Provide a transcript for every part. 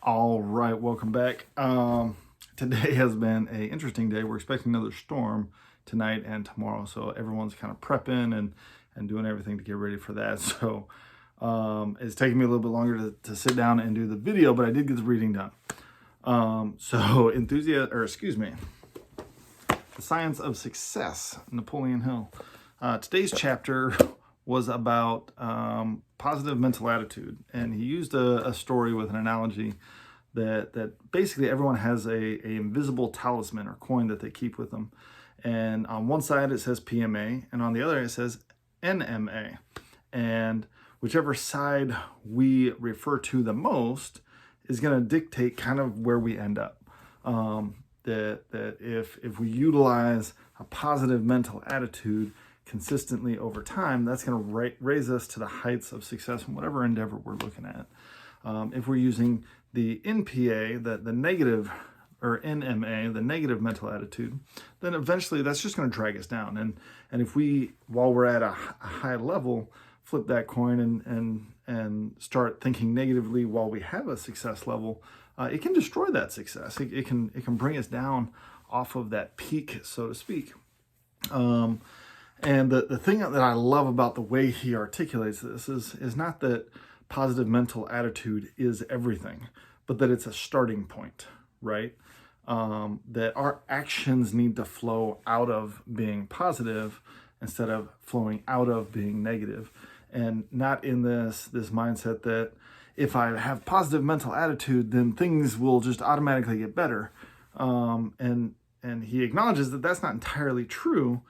All right, welcome back. Today has been an interesting day. We're expecting another storm tonight and tomorrow, so everyone's kind of prepping and doing everything to get ready for that. So it's taking me a little bit longer to sit down and do the video, but I did get the reading done. The Science of Success, Napoleon Hill. Today's chapter was about positive mental attitude, and he used a story with an analogy that basically everyone has a invisible talisman or coin that they keep with them, and on one side it says PMA, and on the other it says NMA, and whichever side we refer to the most is going to dictate kind of where we end up. That if we utilize a positive mental attitude consistently over time, that's going to raise us to the heights of success in whatever endeavor we're looking at. If we're using the NPA, the negative, or NMA, the negative mental attitude, then eventually that's just going to drag us down. And if we, while we're at a high level, flip that coin and start thinking negatively while we have a success level, it can destroy that success. It can bring us down off of that peak, so to speak. And the thing that I love about the way he articulates this is not that positive mental attitude is everything, but that it's a starting point, right? That our actions need to flow out of being positive instead of flowing out of being negative, and not in this mindset that if I have positive mental attitude, then things will just automatically get better. And he acknowledges that that's not entirely true,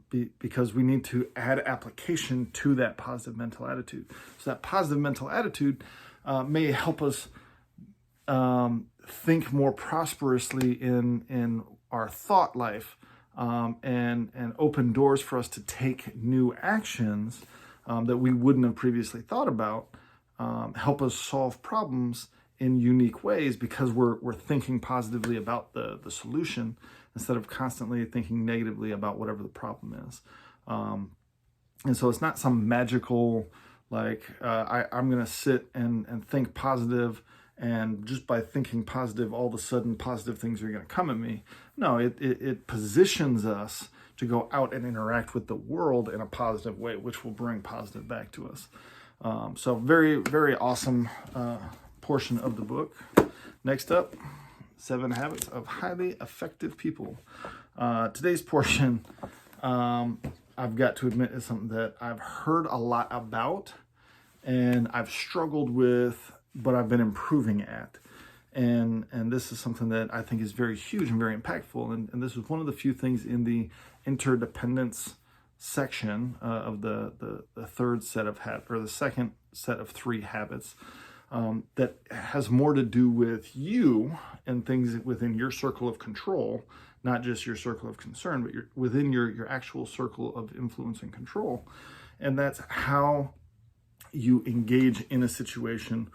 because we need to add application to that positive mental attitude. So that positive mental attitude may help us think more prosperously in our thought life, and open doors for us to take new actions that we wouldn't have previously thought about. Help us solve problems in unique ways because we're thinking positively about the solution instead of constantly thinking negatively about whatever the problem is. And so it's not some magical, like, I'm going to sit and think positive, and just by thinking positive, all of a sudden positive things are going to come at me. No, it positions us to go out and interact with the world in a positive way, which will bring positive back to us. So very, very awesome portion of the book. Next up, 7 Habits of Highly Effective People. Today's portion, I've got to admit, is something that I've heard a lot about and I've struggled with, but I've been improving at. And this is something that I think is very huge and very impactful. And this is one of the few things in the interdependence section of the third set of or the second set of 3 habits, that has more to do with you and things within your circle of control, not just your circle of concern, but within your actual circle of influence and control. And that's how you engage in a situation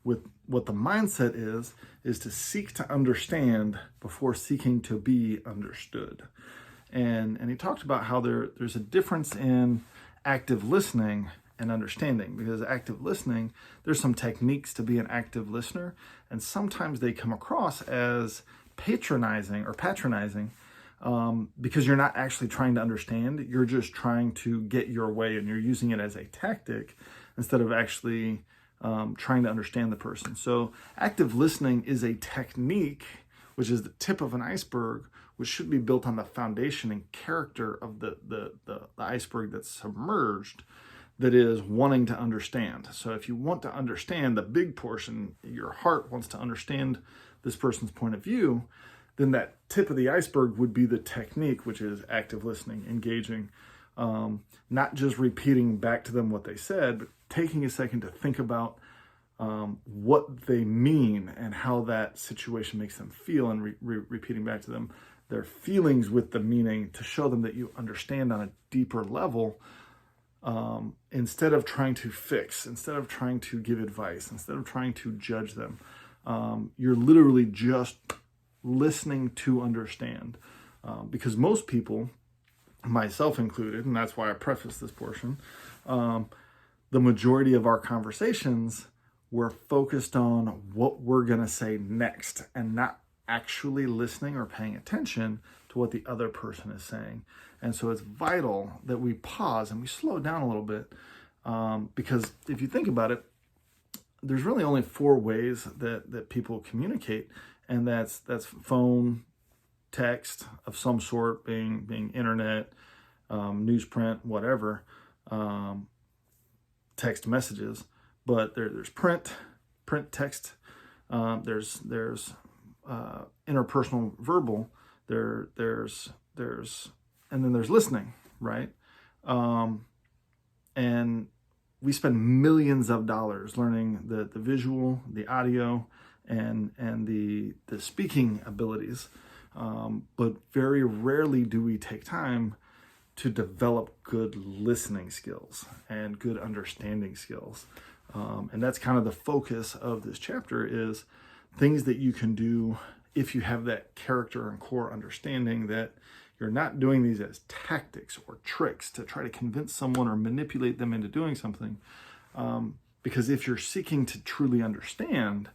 with what the mindset is to seek to understand before seeking to be understood. And he talked about how there's a difference in active listening and understanding, because active listening, there's some techniques to be an active listener, and sometimes they come across as patronizing, because you're not actually trying to understand, you're just trying to get your way, and you're using it as a tactic instead of actually trying to understand the person. So active listening is a technique, which is the tip of an iceberg, which should be built on the foundation and character of the iceberg that's submerged, that is wanting to understand. So if you want to understand the big portion, your heart wants to understand this person's point of view, then that tip of the iceberg would be the technique, which is active listening, engaging, not just repeating back to them what they said, but taking a second to think about what they mean and how that situation makes them feel, and repeating back to them their feelings with the meaning to show them that you understand on a deeper level, instead of trying to fix, instead of trying to give advice, instead of trying to judge them. You're literally just listening to understand, because most people, myself included, and that's why I preface this portion, the majority of our conversations we're focused on what we're going to say next and not actually listening or paying attention to what the other person is saying. And so it's vital that we pause and we slow down a little bit, because if you think about it, there's really only 4 ways that people communicate, and that's phone, text of some sort, being internet, newsprint, whatever, text messages. But there's print text. There's interpersonal verbal. There's and then there's listening, right? And we spend millions of dollars learning the visual, the audio, and the speaking abilities, but very rarely do we take time to develop good listening skills and good understanding skills. And that's kind of the focus of this chapter, is things that you can do if you have that character and core understanding, that you're not doing these as tactics or tricks to try to convince someone or manipulate them into doing something. Because if you're seeking to truly understand,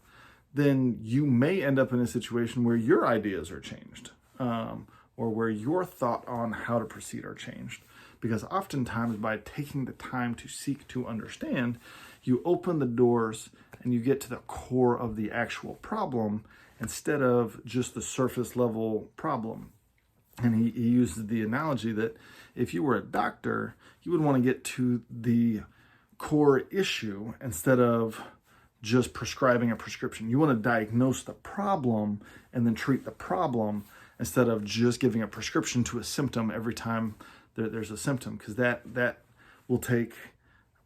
then you may end up in a situation where your ideas are changed, or where your thought on how to proceed are changed. Because oftentimes, by taking the time to seek to understand, you open the doors and you get to the core of the actual problem instead of just the surface level problem. And he uses the analogy that if you were a doctor, you would want to get to the core issue instead of just prescribing a prescription. You want to diagnose the problem and then treat the problem, instead of just giving a prescription to a symptom every time there's a symptom, because that will take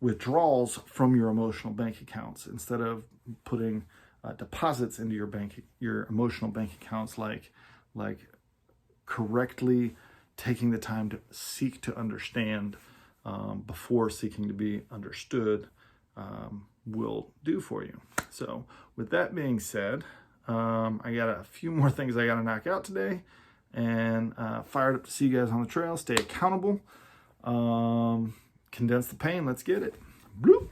withdrawals from your emotional bank accounts instead of putting deposits into your emotional bank accounts, like correctly taking the time to seek to understand before seeking to be understood will do for you. So with that being said, I got a few more things I got to knock out today, and fired up to see you guys on the trail. Stay accountable. Condense the pain. Let's get it. Bloop.